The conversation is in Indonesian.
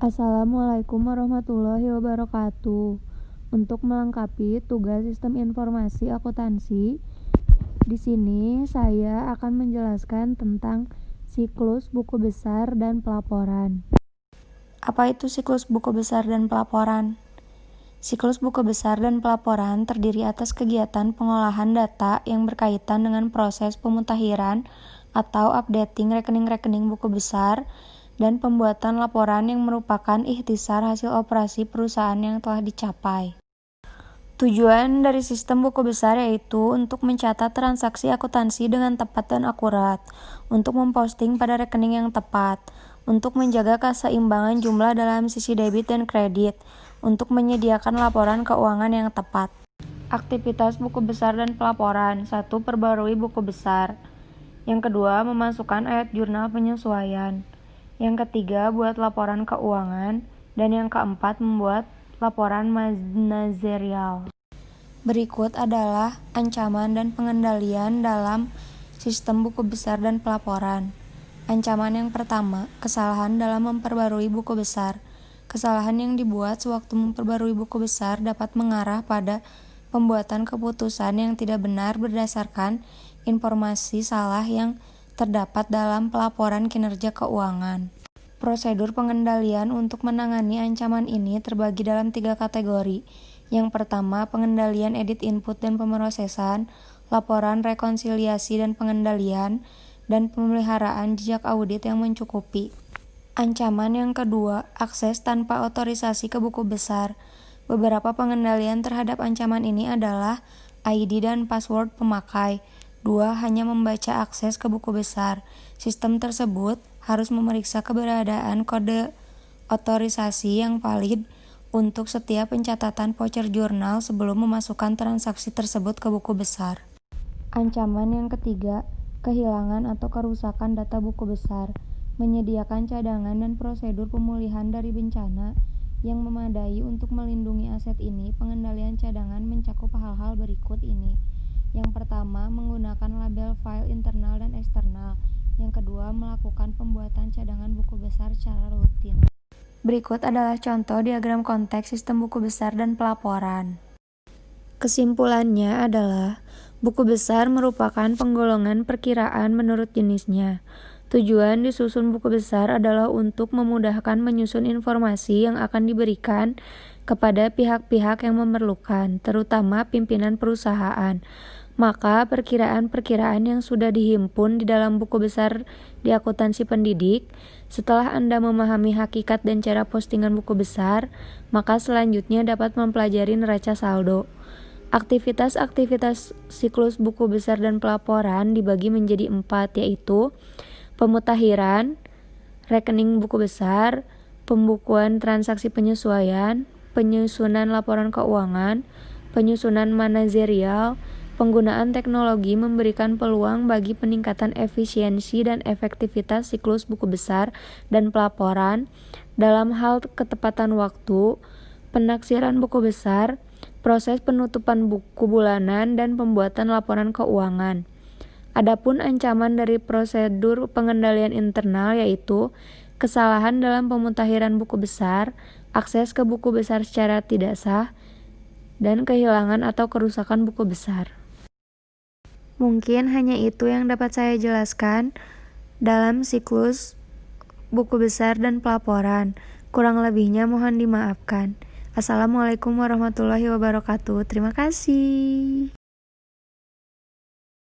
Assalamualaikum warahmatullahi wabarakatuh. Untuk melengkapi tugas sistem informasi akuntansi, di sini saya akan menjelaskan tentang siklus buku besar dan pelaporan. Apa itu siklus buku besar dan pelaporan? Siklus buku besar dan pelaporan terdiri atas kegiatan pengolahan data yang berkaitan dengan proses pemutahiran atau updating rekening-rekening buku besar dan pembuatan laporan yang merupakan ikhtisar hasil operasi perusahaan yang telah dicapai. Tujuan dari sistem buku besar yaitu untuk mencatat transaksi akuntansi dengan tepat dan akurat, untuk memposting pada rekening yang tepat, untuk menjaga keseimbangan jumlah dalam sisi debit dan kredit, untuk menyediakan laporan keuangan yang tepat. Aktivitas buku besar dan pelaporan. 1. Perbarui buku besar. Yang kedua, memasukkan ayat jurnal penyesuaian. Yang ketiga, buat laporan keuangan. Dan yang keempat, membuat laporan manajerial. Berikut adalah ancaman dan pengendalian dalam sistem buku besar dan pelaporan. Ancaman yang pertama, kesalahan dalam memperbarui buku besar. Kesalahan yang dibuat sewaktu memperbarui buku besar dapat mengarah pada pembuatan keputusan yang tidak benar berdasarkan informasi salah yang terdapat dalam pelaporan kinerja keuangan. Prosedur pengendalian untuk menangani ancaman ini terbagi dalam 3 kategori. Yang pertama, pengendalian edit input dan pemrosesan, laporan rekonsiliasi dan pengendalian, dan pemeliharaan jejak audit yang mencukupi. Ancaman yang kedua, akses tanpa otorisasi ke buku besar. Beberapa pengendalian terhadap ancaman ini adalah ID dan password pemakai. 2. Hanya membaca akses ke buku besar. Sistem tersebut harus memeriksa keberadaan kode otorisasi yang valid untuk setiap pencatatan voucher jurnal sebelum memasukkan transaksi tersebut ke buku besar. Ancaman yang ketiga, kehilangan atau kerusakan data buku besar. Menyediakan cadangan dan prosedur pemulihan dari bencana yang memadai untuk melindungi aset ini. Pengendalian cadangan mencakup hal-hal berikut ini. Yang pertama, menggunakan label file internal dan eksternal. Yang kedua, melakukan pembuatan cadangan buku besar secara rutin. Berikut adalah contoh diagram konteks sistem buku besar dan pelaporan. Kesimpulannya adalah, buku besar merupakan penggolongan perkiraan menurut jenisnya. Tujuan disusun buku besar adalah untuk memudahkan menyusun informasi yang akan diberikan kepada pihak-pihak yang memerlukan, terutama pimpinan perusahaan. Maka perkiraan-perkiraan yang sudah dihimpun di dalam buku besar di akuntansi pendidik, setelah Anda memahami hakikat dan cara postingan buku besar, maka selanjutnya dapat mempelajari neraca saldo. Aktivitas-aktivitas siklus buku besar dan pelaporan dibagi menjadi 4, yaitu pemutahiran, rekening buku besar, pembukuan transaksi penyesuaian, penyusunan laporan keuangan, penyusunan manajerial. Penggunaan teknologi memberikan peluang bagi peningkatan efisiensi dan efektivitas siklus buku besar dan pelaporan dalam hal ketepatan waktu, penaksiran buku besar, proses penutupan buku bulanan, dan pembuatan laporan keuangan. Adapun ancaman dari prosedur pengendalian internal yaitu kesalahan dalam pemutahiran buku besar, akses ke buku besar secara tidak sah, dan kehilangan atau kerusakan buku besar. Mungkin hanya itu yang dapat saya jelaskan dalam siklus buku besar dan pelaporan. Kurang lebihnya mohon dimaafkan. Assalamualaikum warahmatullahi wabarakatuh. Terima kasih.